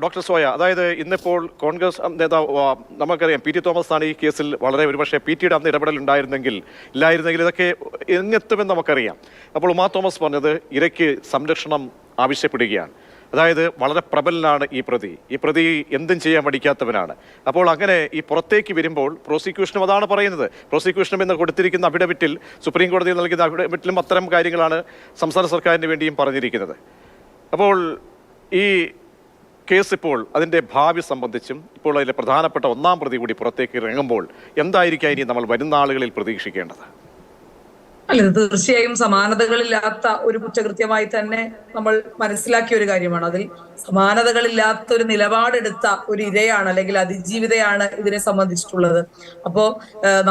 Doctor soya, അതായത് ഇന്നിപ്പോൾ കോൺഗ്രസ് നേതാവ് നമുക്കറിയാം പി ടി തോമസ് ആണ് ഈ കേസിൽ വളരെ ഒരുപക്ഷെ പി ടിയുടെ അന്ന് ഇടപെടൽ ഇല്ലായിരുന്നെങ്കിൽ ഇതൊക്കെ എങ്ങെത്തുമെന്ന് നമുക്കറിയാം. അപ്പോൾ ഉമാ തോമസ് പറഞ്ഞത് ഇരയ്ക്ക് സംരക്ഷണം ആവശ്യപ്പെടുകയാണ്. അതായത് വളരെ പ്രബലനാണ് ഈ പ്രതി എന്തും ചെയ്യാൻ മടിക്കാത്തവനാണ്. അപ്പോൾ അങ്ങനെ ഈ പുറത്തേക്ക് വരുമ്പോൾ പ്രോസിക്യൂഷനും അതാണ് പറയുന്നത്. പ്രോസിക്യൂഷനും ഇന്ന് കൊടുത്തിരിക്കുന്ന അഫിഡവിറ്റിൽ, സുപ്രീം കോടതിയിൽ നൽകുന്ന അഫിഡവിറ്റിലും അത്തരം കാര്യങ്ങളാണ് സംസ്ഥാന സർക്കാരിന് വേണ്ടിയും പറഞ്ഞിരിക്കുന്നത്. അപ്പോൾ ഈ കേസ് ഇപ്പോൾ അതിൻ്റെ ഭാവി സംബന്ധിച്ചും ഇപ്പോൾ അതിലെ പ്രധാനപ്പെട്ട ഒന്നാം പ്രതി കൂടി പുറത്തേക്ക് ഇറങ്ങുമ്പോൾ എന്തായിരിക്കാം ഇനി നമ്മൾ വരുന്ന ആളുകളിൽ പ്രതീക്ഷിക്കേണ്ടത്? അല്ല, തീർച്ചയായും സമാനതകളില്ലാത്ത ഒരു കുറ്റകൃത്യമായി തന്നെ നമ്മൾ മനസ്സിലാക്കിയ ഒരു കാര്യമാണ്. അതിൽ സമാനതകളില്ലാത്ത ഒരു നിലപാടെടുത്ത ഒരു ഇരയാണ് അല്ലെങ്കിൽ അതിജീവിതയാണ് ഇതിനെ സംബന്ധിച്ചിട്ടുള്ളത്. അപ്പോ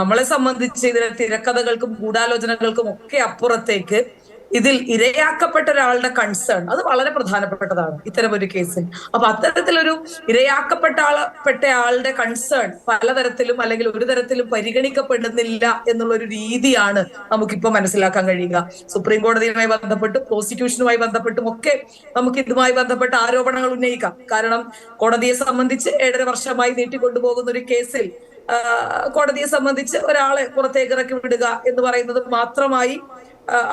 നമ്മളെ സംബന്ധിച്ച് ഇതിലെ തിരക്കഥകൾക്കും ഗൂഢാലോചനകൾക്കും ഒക്കെ അപ്പുറത്തേക്ക് ഇതിൽ ഇരയാക്കപ്പെട്ട ഒരാളുടെ കൺസേൺ അത് വളരെ പ്രധാനപ്പെട്ടതാണ് ഇത്തരം ഒരു കേസിൽ. അപ്പൊ അത്തരത്തിലൊരു ഇരയാക്കപ്പെട്ട ആളുടെ കൺസേൺ പലതരത്തിലും അല്ലെങ്കിൽ ഒരു തരത്തിലും പരിഗണിക്കപ്പെടുന്നില്ല എന്നുള്ള ഒരു രീതിയാണ് നമുക്കിപ്പോ മനസ്സിലാക്കാൻ കഴിയുക. സുപ്രീം കോടതിയുമായി ബന്ധപ്പെട്ടും പ്രോസിക്യൂഷനുമായി ബന്ധപ്പെട്ടും ഒക്കെ നമുക്ക് ഇതുമായി ബന്ധപ്പെട്ട ആരോപണങ്ങൾ ഉന്നയിക്കാം. കാരണം കോടതിയെ സംബന്ധിച്ച് 7.5 വർഷമായി നീട്ടിക്കൊണ്ടുപോകുന്ന ഒരു കേസിൽ കോടതിയെ സംബന്ധിച്ച് ഒരാളെ പുറത്തേക്ക് ഇറക്കി വിടുക എന്ന് പറയുന്നത് മാത്രമായി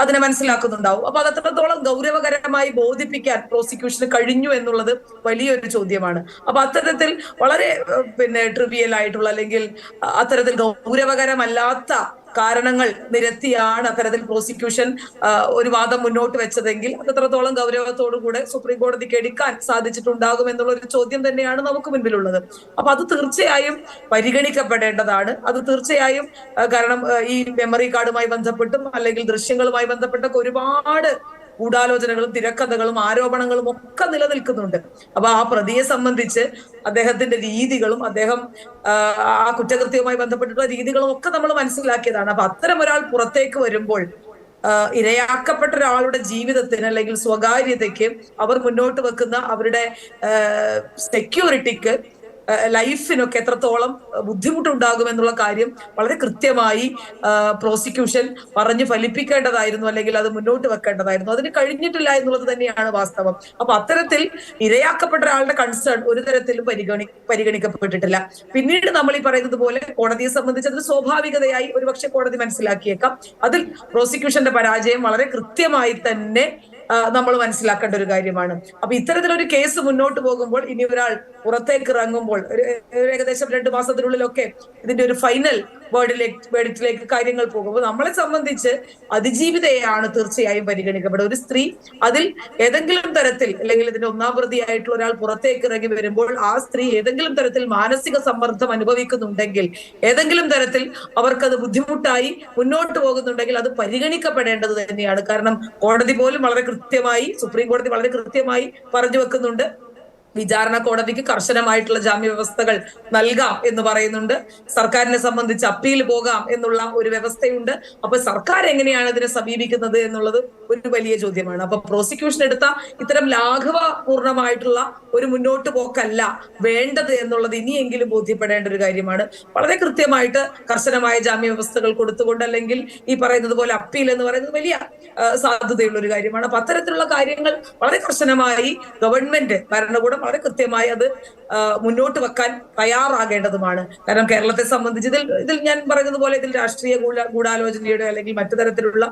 അതിനെ മനസ്സിലാക്കുന്നുണ്ടാവും. അപ്പൊ അത് അത്രത്തോളം ഗൗരവകരമായി ബോധിപ്പിക്കാൻ പ്രോസിക്യൂഷന് കഴിഞ്ഞു എന്നുള്ളത് വലിയൊരു ചോദ്യമാണ്. അപ്പൊ അത്തരത്തിൽ വളരെ ട്രിവിയൽ ആയിട്ടുള്ള അല്ലെങ്കിൽ അത്തരത്തിൽ ഗൗരവകരമല്ലാത്ത കാരണങ്ങൾ നിരത്തിയാണ് അത്തരത്തിൽ പ്രോസിക്യൂഷൻ ഒരു വാദം മുന്നോട്ട് വെച്ചതെങ്കിൽ അത് എത്രത്തോളം ഗൗരവത്തോടുകൂടെ സുപ്രീം കോടതിക്ക് എടുക്കാൻ സാധിച്ചിട്ടുണ്ടാകും എന്നുള്ള ഒരു ചോദ്യം തന്നെയാണ് നമുക്ക് മുൻപിലുള്ളത്. അപ്പൊ അത് തീർച്ചയായും പരിഗണിക്കപ്പെടേണ്ടതാണ്. അത് തീർച്ചയായും കാരണം ഈ മെമ്മറി കാർഡുമായി ബന്ധപ്പെട്ടും അല്ലെങ്കിൽ ദൃശ്യങ്ങളുമായി ബന്ധപ്പെട്ടൊക്കെ ഒരുപാട് ഗൂഢാലോചനകളും തിരക്കഥകളും ആരോപണങ്ങളും ഒക്കെ നിലനിൽക്കുന്നുണ്ട്. അപ്പൊ ആ പ്രതിയെ സംബന്ധിച്ച് അദ്ദേഹത്തിന്റെ രീതികളും അദ്ദേഹം ആ കുറ്റകൃത്യവുമായി ബന്ധപ്പെട്ടിട്ടുള്ള രീതികളും ഒക്കെ നമ്മൾ മനസ്സിലാക്കിയതാണ്. അപ്പൊ അത്തരം ഒരാൾ പുറത്തേക്ക് വരുമ്പോൾ ഇരയാക്കപ്പെട്ട ഒരാളുടെ ജീവിതത്തിന് അല്ലെങ്കിൽ സ്വകാര്യതയ്ക്ക് അവർ മുന്നോട്ട് വെക്കുന്ന അവരുടെ സെക്യൂരിറ്റിക്ക് ലൈഫിനൊക്കെ എത്രത്തോളം ബുദ്ധിമുട്ടുണ്ടാകും എന്നുള്ള കാര്യം വളരെ കൃത്യമായി പ്രോസിക്യൂഷൻ പറഞ്ഞു ഫലിപ്പിക്കേണ്ടതായിരുന്നു, അല്ലെങ്കിൽ അത് മുന്നോട്ട് വെക്കേണ്ടതായിരുന്നു. അതിന് കഴിഞ്ഞിട്ടില്ല എന്നുള്ളത് തന്നെയാണ് വാസ്തവം. അപ്പൊ അത്തരത്തിൽ ഇരയാക്കപ്പെട്ട ഒരാളുടെ കൺസേൺ ഒരു തരത്തിലും പരിഗണിക്കപ്പെട്ടിട്ടില്ല. പിന്നീട് നമ്മൾ ഈ പറയുന്നത് പോലെ കോടതിയെ സംബന്ധിച്ച് അതിന് സ്വാഭാവികതയായി ഒരുപക്ഷെ കോടതി മനസ്സിലാക്കിയേക്കാം. അതിൽ പ്രോസിക്യൂഷന്റെ പരാജയം വളരെ കൃത്യമായി തന്നെ നമ്മൾ മനസ്സിലാക്കേണ്ട ഒരു കാര്യമാണ്. അപ്പൊ ഇത്തരത്തിലൊരു കേസ് മുന്നോട്ട് പോകുമ്പോൾ ഇനി ഒരാൾ പുറത്തേക്ക് ഇറങ്ങുമ്പോൾ ഏകദേശം 2 മാസത്തിനുള്ളിലൊക്കെ ഇതിന്റെ ഒരു ഫൈനൽ വേർഡിലേക്ക് കാര്യങ്ങൾ പോകുമ്പോൾ നമ്മളെ സംബന്ധിച്ച് അതിജീവിതയാണ് തീർച്ചയായും പരിഗണിക്കപ്പെടുക. ഒരു സ്ത്രീ അതിൽ ഏതെങ്കിലും തരത്തിൽ അല്ലെങ്കിൽ ഇതിന്റെ ഒന്നാം പ്രതിയായിട്ടുള്ള ഒരാൾ പുറത്തേക്ക് ഇറങ്ങി വരുമ്പോൾ ആ സ്ത്രീ ഏതെങ്കിലും തരത്തിൽ മാനസിക സമ്മർദ്ദം അനുഭവിക്കുന്നുണ്ടെങ്കിൽ, ഏതെങ്കിലും തരത്തിൽ അവർക്കത് ബുദ്ധിമുട്ടായി മുന്നോട്ട് പോകുന്നുണ്ടെങ്കിൽ അത് പരിഗണിക്കപ്പെടേണ്ടത് തന്നെയാണ്. കാരണം കോടതി പോലും വളരെ കൃത്യമായി, സുപ്രീം കോടതി വളരെ കൃത്യമായി പറഞ്ഞു വെക്കുന്നുണ്ട്, വിചാരണ കോടതിക്ക് കർശനമായിട്ടുള്ള ജാമ്യ വ്യവസ്ഥകൾ നൽകാം എന്ന് പറയുന്നുണ്ട്. സർക്കാരിനെ സംബന്ധിച്ച് അപ്പീൽ പോകാം എന്നുള്ള ഒരു വ്യവസ്ഥയുണ്ട്. അപ്പൊ സർക്കാർ എങ്ങനെയാണ് ഇതിനെ സമീപിക്കുന്നത് എന്നുള്ളത് ഒരു വലിയ ചോദ്യമാണ്. അപ്പൊ പ്രോസിക്യൂഷൻ എടുത്ത ഇത്തരം ലാഘവപൂർണമായിട്ടുള്ള ഒരു മുന്നോട്ട് പോക്കല്ല വേണ്ടത് എന്നുള്ളത് ഇനിയെങ്കിലും ബോധ്യപ്പെടേണ്ട ഒരു കാര്യമാണ്. വളരെ കൃത്യമായിട്ട് കർശനമായ ജാമ്യ വ്യവസ്ഥകൾ കൊടുത്തുകൊണ്ട് അല്ലെങ്കിൽ ഈ പറയുന്നത് പോലെ അപ്പീൽ എന്ന് പറയുന്നത് വലിയ സാധ്യതയുള്ള ഒരു കാര്യമാണ്. അപ്പൊ അത്തരത്തിലുള്ള കാര്യങ്ങൾ വളരെ കർശനമായി ഗവൺമെന്റ് ഭരണകൂടം വളരെ കൃത്യമായി അത് മുന്നോട്ട് വെക്കാൻ തയ്യാറാകേണ്ടതുമാണ്. കാരണം കേരളത്തെ സംബന്ധിച്ച് ഇതിൽ ഞാൻ പറയുന്നത് പോലെ ഇതിൽ രാഷ്ട്രീയ ഗൂഢാലോചനയുടെ അല്ലെങ്കിൽ മറ്റു തരത്തിലുള്ള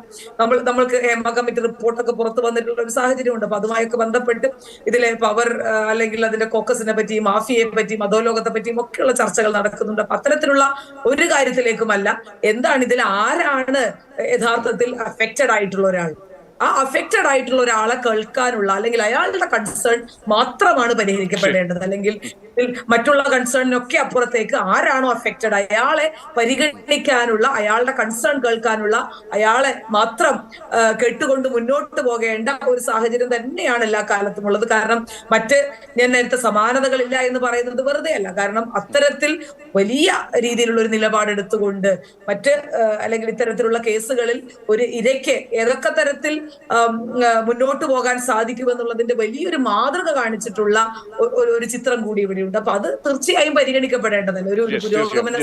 നമ്മൾക്ക് ഹേമ കമ്മിറ്റി റിപ്പോർട്ടൊക്കെ പുറത്തു വന്നിട്ടുള്ള ഒരു സാഹചര്യമുണ്ട്. അപ്പൊ അതുമായൊക്കെ ബന്ധപ്പെട്ട് ഇതിലെ പവർ അല്ലെങ്കിൽ അതിന്റെ കോക്കസിനെ പറ്റിയും മാഫിയയെ പറ്റിയും അധോലോകത്തെ പറ്റിയും ഒക്കെയുള്ള ചർച്ചകൾ നടക്കുന്നുണ്ട്. അപ്പൊ അത്തരത്തിലുള്ള ഒരു കാര്യത്തിലേക്കുമല്ല, എന്താണ് ഇതിൽ ആരാണ് യഥാർത്ഥത്തിൽ അഫക്റ്റഡ് ആയിട്ടുള്ള ഒരാൾ, ആ അഫക്റ്റഡ് ആയിട്ടുള്ള ഒരാളെ കേൾക്കാനുള്ള അല്ലെങ്കിൽ അയാളുടെ കൺസേൺ മാത്രമാണ് പരിഹരിക്കപ്പെടേണ്ടത്. അല്ലെങ്കിൽ മറ്റുള്ള കൺസേണിനൊക്കെ അപ്പുറത്തേക്ക് ആരാണോ അഫക്റ്റഡ് അയാളെ പരിഗണിക്കാനുള്ള, അയാളുടെ കൺസേൺ കേൾക്കാനുള്ള, അയാളെ മാത്രം കേട്ടുകൊണ്ട് മുന്നോട്ട് പോകേണ്ട ഒരു സാഹചര്യം തന്നെയാണ് എല്ലാ കാലത്തും ഉള്ളത്. കാരണം ഞാൻ നേരത്തെ സമാനതകളില്ല എന്ന് പറയുന്നത് വെറുതെ അല്ല. കാരണം അത്തരത്തിൽ വലിയ രീതിയിലുള്ള ഒരു നിലപാടെടുത്തുകൊണ്ട് അല്ലെങ്കിൽ ഇത്തരത്തിലുള്ള കേസുകളിൽ ഒരു ഇരയ്ക്ക് ഏതൊക്കെ തരത്തിൽ മുന്നോട്ട് പോകാൻ സാധിക്കുമെന്നുള്ളതിന്റെ വലിയൊരു മാതൃക കാണിച്ചിട്ടുള്ള ഒരു ചിത്രം കൂടി ഇവിടെയുണ്ട്. അപ്പൊ അത് തീർച്ചയായും പരിഗണിക്കപ്പെടേണ്ടതല്ലേ ഒരു പുരോഗമന